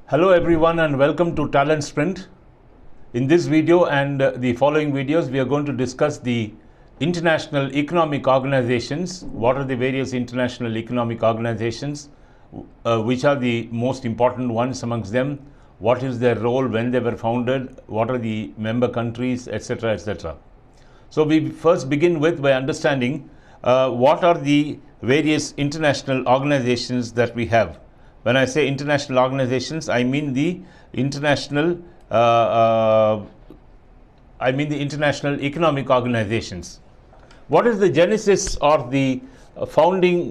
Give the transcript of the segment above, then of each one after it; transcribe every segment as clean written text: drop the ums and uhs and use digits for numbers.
Hello everyone and welcome to TalentSprint. In this video and the following videos, we are going to discuss the international economic organizations. What are the various international economic organizations? Which are the most important ones amongst them? What is their role when they were founded? What are the member countries, etc., etc. So we first begin by understanding what are the various international organizations that we have. When I say international organizations, I mean the international economic organizations. What is the genesis or the founding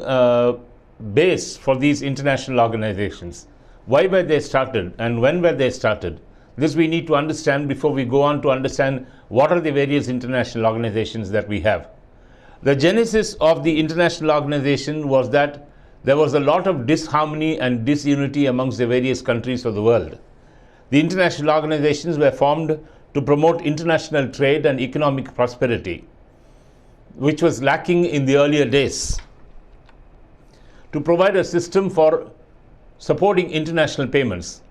base for these international organizations? Why were they started and when were they started? This we need to understand before we go on to understand what are the various international organizations that we have. The genesis of the international organization was that there was a lot of disharmony and disunity amongst the various countries of the world. The international organizations were formed to promote international trade and economic prosperity, which was lacking in the earlier days. To provide a system for supporting international payments.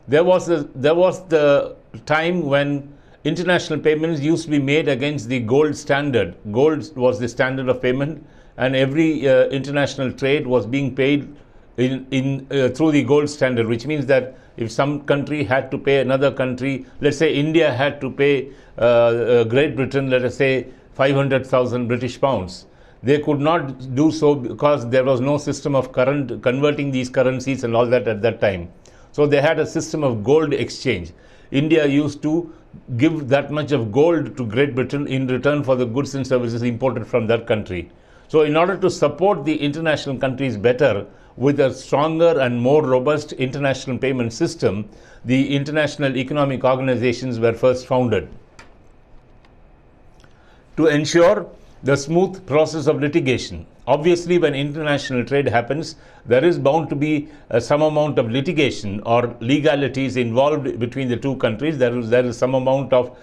There was the time when international payments used to be made against the gold standard. Gold was the standard of payment, and every international trade was being paid through the gold standard, which means that if some country had to pay another country, let's say India had to pay Great Britain, let us say 500,000 British pounds. They could not do so because there was no system of converting these currencies and all that at that time. So they had a system of gold exchange. India used to give that much of gold to Great Britain in return for the goods and services imported from that country. So in order to support the international countries better with a stronger and more robust international payment system, the international economic organizations were first founded. To ensure the smooth process of litigation. Obviously, when international trade happens, there is bound to be some amount of litigation or legalities involved between the two countries. There is some amount of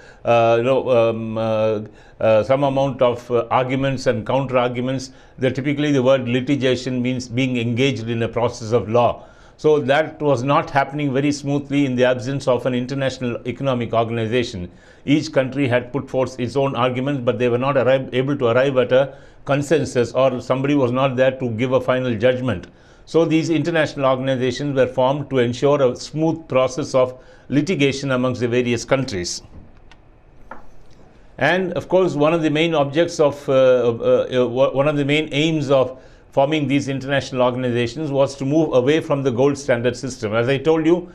arguments and counter arguments. Typically, the word litigation means being engaged in a process of law. So that was not happening very smoothly in the absence of an international economic organization. Each country had put forth its own arguments, but they were not able to arrive at a consensus, or somebody was not there to give a final judgment. So these international organizations were formed to ensure a smooth process of litigation amongst the various countries. And of course, one of the main objects of, one of the main aims of forming these international organizations was to move away from the gold standard system. As I told you,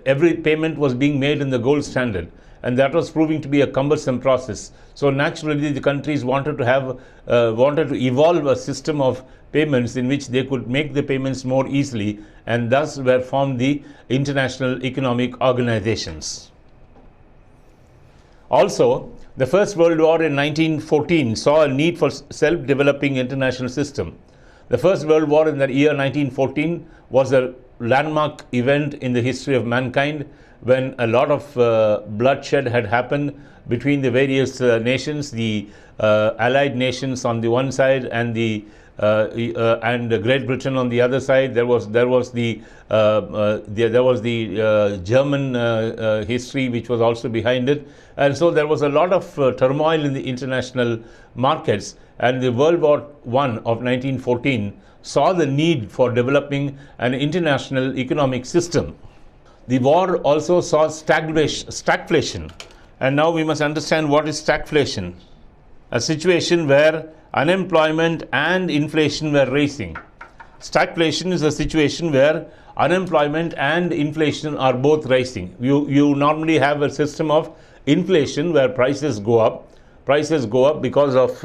every payment was being made in the gold standard, and that was proving to be a cumbersome process. So naturally, the countries wanted to evolve a system of payments in which they could make the payments more easily, and thus were formed the international economic organizations. Also, the First World War in 1914 saw a need for self-developing international system. The First World War in the year 1914 was a landmark event in the history of mankind, when a lot of bloodshed had happened between the various nations, the allied nations on the one side and Great Britain on the other side. There was the German history which was also behind it, and so there was a lot of turmoil in the international markets. And the World War I of 1914 saw the need for developing an international economic system. The war also saw stagflation, and now we must understand what is stagflation. A situation where unemployment and inflation were rising. Stagflation is a situation where unemployment and inflation are both rising. You normally have a system of inflation where prices go up. Prices go up because of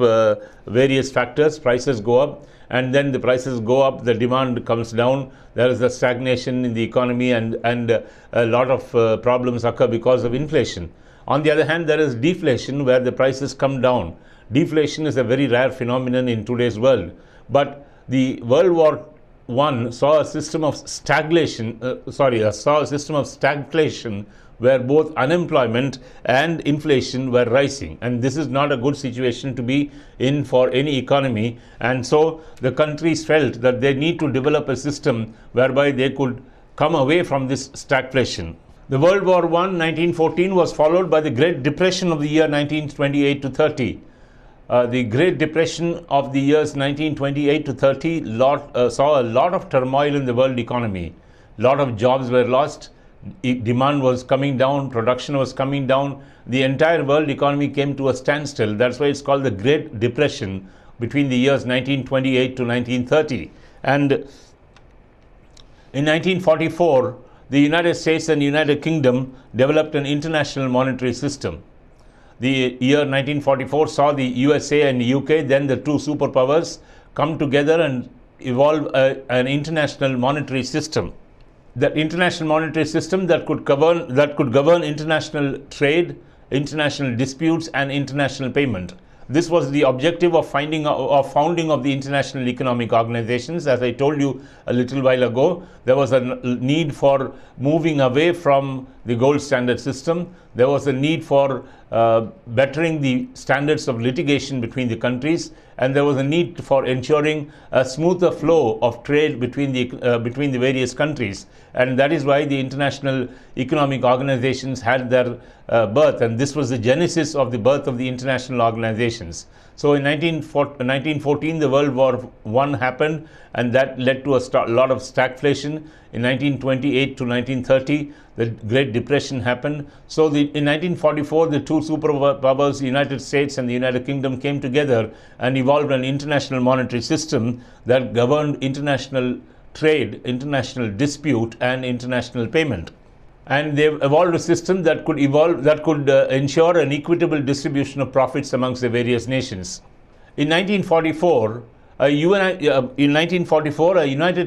various factors. Prices go up, and then the prices go up, the demand comes down. There is a stagnation in the economy, and a lot of problems occur because of inflation. On the other hand, there is deflation where the prices come down. Deflation is a very rare phenomenon in today's world. But the World War I saw a system of stagflation, where both unemployment and inflation were rising, and this is not a good situation to be in for any economy. And so the countries felt that they need to develop a system whereby they could come away from this stagflation. The World War I, 1914, was followed by the Great Depression of the year 1928 to 30. The Great Depression of the years 1928 to 30 saw a lot of turmoil in the world economy. A lot of jobs were lost, demand was coming down, production was coming down. The entire world economy came to a standstill. That's why it's called the Great Depression between the years 1928 to 1930. And in 1944, the United States and United Kingdom developed an international monetary system. The year 1944 saw the USA and the UK, then the two superpowers, come together and evolve an international monetary system. That international monetary system that could govern international trade, international disputes, and international payment. This was the objective of founding of the international economic organizations. As I told you a little while ago, there was a need for moving away from the gold standard system. There was a need for bettering the standards of litigation between the countries, and there was a need for ensuring a smoother flow of trade between the various countries. And that is why the international economic organizations had their birth, and this was the genesis of the birth of the international organizations. So in 1914, the World War I happened, and that led to a lot of stagflation. In 1928 to 1930, the Great Depression happened. So in 1944, the two superpowers, the United States and the United Kingdom, came together and evolved an international monetary system that governed international trade, international dispute, and international payment. And they've evolved a system that could ensure an equitable distribution of profits amongst the various nations. In 1944, a United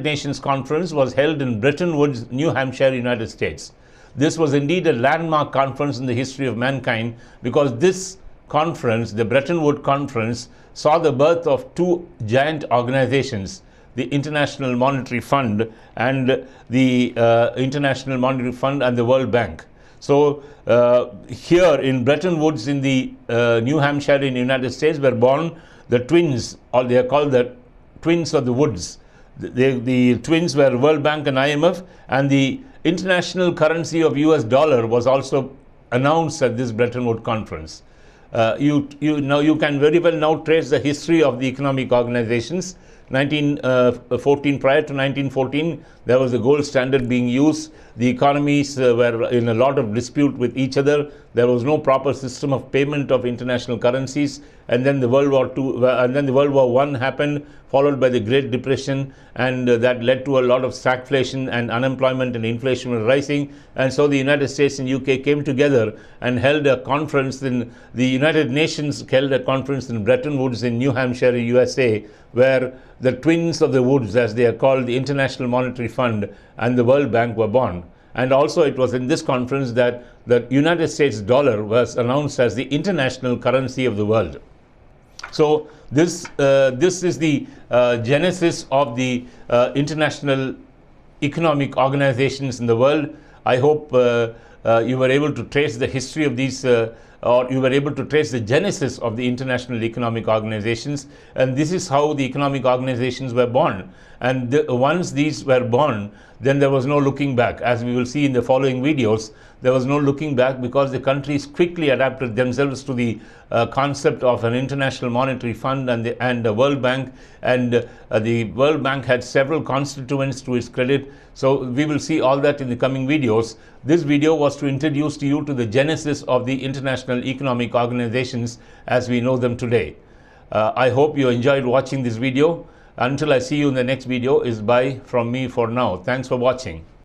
Nations conference was held in Bretton Woods, New Hampshire, United States. This was indeed a landmark conference in the history of mankind, because this conference, the Bretton Woods Conference, saw the birth of two giant organizations, the International Monetary Fund and the World Bank. So here in Bretton Woods in the New Hampshire in the United States were born the twins, or they are called the twins of the Woods. The twins were World Bank and IMF, and the international currency of US dollar was also announced at this Bretton Woods conference. You can very well now trace the history of the economic organizations. 1914, prior to 1914, there was a gold standard being used. The economies were in a lot of dispute with each other. There was no proper system of payment of international currencies. And then the World War I happened, followed by the Great Depression, and that led to a lot of stagflation, and unemployment and inflation were rising. And so the United States and UK came together and held a conference in the United Nations, held a conference in Bretton Woods in New Hampshire, USA, where the twins of the Woods, as they are called, the International Monetary Fund and the World Bank, were born. And also it was in this conference that the United States dollar was announced as the international currency of the world. So this is the genesis of the international economic organizations in the world. I hope you were able to trace the history of these, or you were able to trace the genesis of the international economic organizations. And this is how the economic organizations were born. And once these were born, then there was no looking back. As we will see in the following videos, there was no looking back, because the countries quickly adapted themselves to the concept of an international monetary fund and the World Bank. And the World Bank had several constituents to its credit. So we will see all that in the coming videos. This video was to introduce to you to the genesis of the international economic organizations as we know them today. I hope you enjoyed watching this video. Until I see you in the next video, is bye from me for now. Thanks for watching.